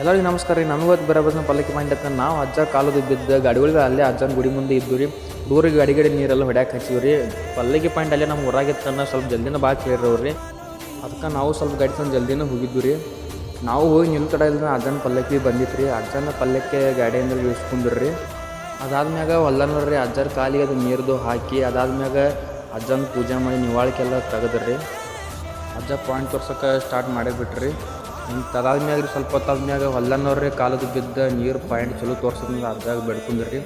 ಎಲ್ಲರಿಗೂ ನಮಸ್ಕಾರ ರೀ. ನಮಗೂ ಬರೋಬ್ಬರ ಪಲ್ಲಕ್ಕಿ ಪಾಯಿಂಟ್ ಅಂತ ನಾವು ಅಜ್ಜ ಕಾಲದ ಬಿದ್ದ ಗಾಡಿಗಳಿಗೆ ಅಲ್ಲೇ ಅಜ್ಜನ ಗುಡಿ ಮುಂದೆ ಇದ್ದು ರೀ. ಹುಡುಗರಿಗೆ ಗಾಡಿ ನೀರೆಲ್ಲ ಹೊಡ್ಯಾಕೆ ಹಚ್ಚಿವಿ ರೀ. ಪಲ್ಲಕ್ಕಿ ಪಾಯಿಂಟ್ ಅಲ್ಲೇ ನಮ್ಗೆ ಊರಾಗಿತ್ತನ್ನ ಸ್ವಲ್ಪ ಜಲ್ದಿನ ಭಾಳ ಕೇಳಿರವ್ರಿ. ಅದಕ್ಕೆ ನಾವು ಸ್ವಲ್ಪ ಗಾಡಿ ತಂದು ಜಲ್ದಿನ ಹೋಗಿದ್ದು ರೀ. ನಾವು ಹೋಗಿ ನಿಲ್ ಕಡೆ ಇಲ್ದ ಅಜ್ಜನ ಪಲ್ಲಕ್ಕಿ ಬಂದಿತ್ತು ರೀ. ಅಜ್ಜನ ಪಲ್ಲಕ್ಕಿ ಗಾಡಿಯಿಂದ ಇಳಿಸ್ಕೊಂಡ್ರಿ. ಅದಾದ್ಮ್ಯಾಗ ಹೊಲ್ದನವ್ರಿ ಅಜ್ಜರ ಕಾಲಿಗೆ ಅದು ನೀರ್ದು ಹಾಕಿ ಅದಾದ್ಮ್ಯಾಗ ಅಜ್ಜನ ಪೂಜೆ ಮಾಡಿ ನಿವಾಳಿಕೆಲ್ಲ ತೆಗೆದ್ರಿ. ಅಜ್ಜ ಪಾಯಿಂಟ್ ತೋರ್ಸೋಕೆ ಸ್ಟಾರ್ಟ್ ಮಾಡಿಬಿಟ್ರಿ. ಅದಾದ್ಮ್ಯಾಗ ಸ್ವಲ್ಪ ಹೊತ್ತಾದ್ಮ್ಯಾಗ ಹೊಲ್ದನವ್ರಿ ಕಾಲದ ಬಿದ್ದ ನೀರು ಪಾಯಿಂಟ್ ಚಲೋ ತೋರ್ಸೋದ್ರಿಂದ ಅಜ್ಜಾಗ ಬೆಡ್ಕೊಂಡ್ರಿ.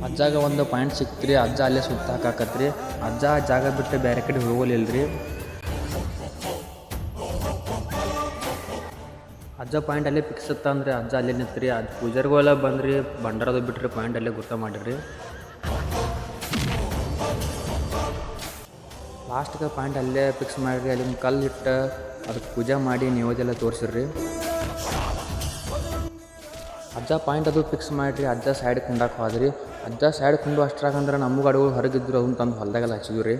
ಅಜ್ಜಾಗ ಒಂದು ಪಾಯಿಂಟ್ ಸಿಕ್ತ್ರಿ. ಅಜ್ಜ ಅಲ್ಲೇ ಸುತ್ತ ಹಾಕಾಕತ್ರಿ. ಅಜ್ಜ ಜಾಗ ಬಿಟ್ಟು ಬೇರೆ ಕಡೆ ಹೋಗಲಿಲ್ಲರಿ. ಅಜ್ಜ ಪಾಯಿಂಟ್ ಅಲ್ಲೇ ಫಿಕ್ಸ್ ಇತ್ತ ಅಂದ್ರೆ ಅಜ್ಜ ಅಲ್ಲೇ ನಿಂತ್ರಿ. ಪೂಜಾರಿಗೆಲ್ಲ ಬಂದ್ರಿ, ಬಂಡಾರದು ಬಿಟ್ರಿ, ಪಾಯಿಂಟ್ ಅಲ್ಲೇ ಗುರ್ತ ಮಾಡಿರಿ. ಲಾಸ್ಟ್ಗೆ ಪಾಯಿಂಟ್ ಅಲ್ಲೇ ಫಿಕ್ಸ್ ಮಾಡಿರಿ. ಅಲ್ಲಿಂದ ಕಲ್ಲು ಇಟ್ಟು ಅದಕ್ಕೆ ಪೂಜೆ ಮಾಡಿ ನೀವದೆಲ್ಲ ತೋರಿಸಿರ್ರಿ. ಅಜ್ಜ ಪಾಯಿಂಟ್ ಅದು ಫಿಕ್ಸ್ ಮಾಡಿರಿ. ಅಜ್ಜ ಸೈಡ್ ಕುಂಡಾಕ್ ಹೋದ್ರಿ. ಅಜ್ಜ ಸೈಡ್ ಕುಂಡು ಅಷ್ಟ್ರಾಗಂದ್ರೆ ನಮ್ಮ ಗಾಡಿಗಳು ಹೊರಗಿದ್ರು ಅದನ್ನ ತಂದು ಹೊಲದಾಗೆಲ್ಲ ಹಚ್ಚಿದ್ವಿ ರೀ.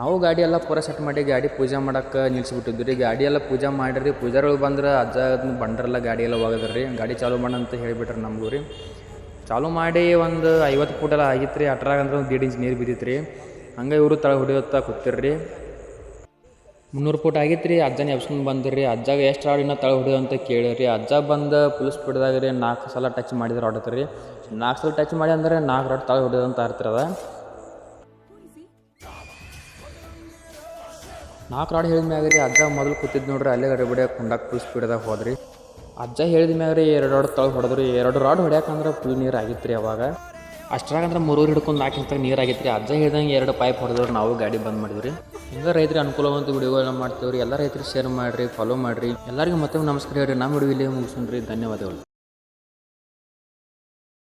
ನಾವು ಗಾಡಿ ಎಲ್ಲ ಪೂರ ಸೆಟ್ ಮಾಡಿ ಗಾಡಿ ಪೂಜೆ ಮಾಡೋಕೆ ನಿಲ್ಸಿಬಿಟ್ಟಿದ್ವಿ ರೀ. ಗಾಡಿ ಎಲ್ಲ ಪೂಜೆ ಮಾಡಿರಿ. ಪೂಜಾರಿಗಳು ಬಂದ್ರೆ ಅಜ್ಜ ಬಂಡ್ರೆಲ್ಲ ಗಾಡಿ ಎಲ್ಲ ಹೋಗದ್ರಿ. ಗಾಡಿ ಚಾಲೂ ಮಾಡಂತ ಹೇಳಿಬಿಟ್ರಿ ನಮಗೂ ರೀ. ಚಾಲೂ ಮಾಡಿ ಒಂದು 50 ಫೂಟೆಲ್ಲ ಆಗಿತ್ತು ರೀ. ಅಟ್ರಾಗಂದ್ರೆ ಒಂದು 1.5 ಇಂಚ್ ನೀರು ಬಿದ್ದಿತ್ತು ರೀ. ಹಂಗೆ ಇವರು ತಳ ಹೊಡಿಯೋತ್ತಾ ಕೂತಿರ್ರಿ. 300 ಫೂಟ್ ಆಗಿತ್ತು ರೀ. ಅಜ್ಜನ ಎಬ್ಸ್ಕೊಂಡು ಬಂದ್ರಿ. ಅಜ್ಜಾಗ ಎಷ್ಟು ರಾಡಿನ ತಳ ಹೊಡಿಯೋ ಅಂತ ಕೇಳಿರಿ. ಅಜ್ಜ ಬಂದು ಫುಲ್ ಸ್ಪೀಡ್ದಾಗ ರೀ 4 ಸಲ ಟಚ್ ಮಾಡಿದ್ರೆ ಹೊಡತ್ರಿ ರೀ. 4 ಸಲ ಟಚ್ ಮಾಡಿ ಅಂದ್ರೆ 4 ರಾಡ್ ತಳ ಹೊಡಿಯೋದಂತ ಇರ್ತಿರದ. 4 ರಾಡ್ ಹೇಳಿದ ಮ್ಯಾಗ ರೀ ಅಜ್ಜ ಮೊದಲು ಕೂತಿದ್ದು ನೋಡ್ರಿ ಅಲ್ಲೇ ಗಡಿ ಬಿಡಿಯೋಕೆ ಕುಂಡಾಕ್ ಫುಲ್ ಸ್ಪೀಡ್ದಾಗ ಹೋದ್ರಿ. ಅಜ್ಜ ಹೇಳಿದ ಮ್ಯಾಗ ರೀ 2 ರಾಡ್ ತಳ ಹೊಡೆದ್ರಿ. 2 ರಾಡ್ ಹೊಡ್ಯಾಕಂದ್ರೆ ಫುಲ್ ನೀರು ಆಗಿತ್ತು ರೀ. ಅವಾಗ ಅಷ್ಟ್ರಾಗಂದ್ರೆ 3 ಹಿಡ್ಕೊಂಡು 4 ಇಂಚ್ ನೀರು ಆಗಿತ್ತು ರೀ. ಅಜ್ಜ ಹೇಳ್ದಂಗೆ 2 ಪೈಪ್ ಹೊಡೆದವ್ರು ನಾವು ಗಾಡಿ ಬಂದ್ ಮಾಡಿದ್ವಿ ರೀ. ಹಿಂಗೆ ರೈತರಿಗೆ ಅನುಕೂಲವಂತ ವಿಡಿಯೋಗಳನ್ನ ಮಾಡ್ತೀವಿ ರೀ. ಎಲ್ಲ ರೈತರಿಗೆ ಶೇರ್ ಮಾಡಿರಿ, ಫಾಲೋ ಮಾಡಿರಿ. ಎಲ್ಲರಿಗೂ ಮತ್ತೆ ನಮಸ್ಕಾರ ಹೇಳ್ರಿ. ನಮ್ಮ ವಿಡಿಯೋ ಇಲ್ಲಿ ಮುಗಿಸೋಣ್ರಿ. ಧನ್ಯವಾದಗಳು.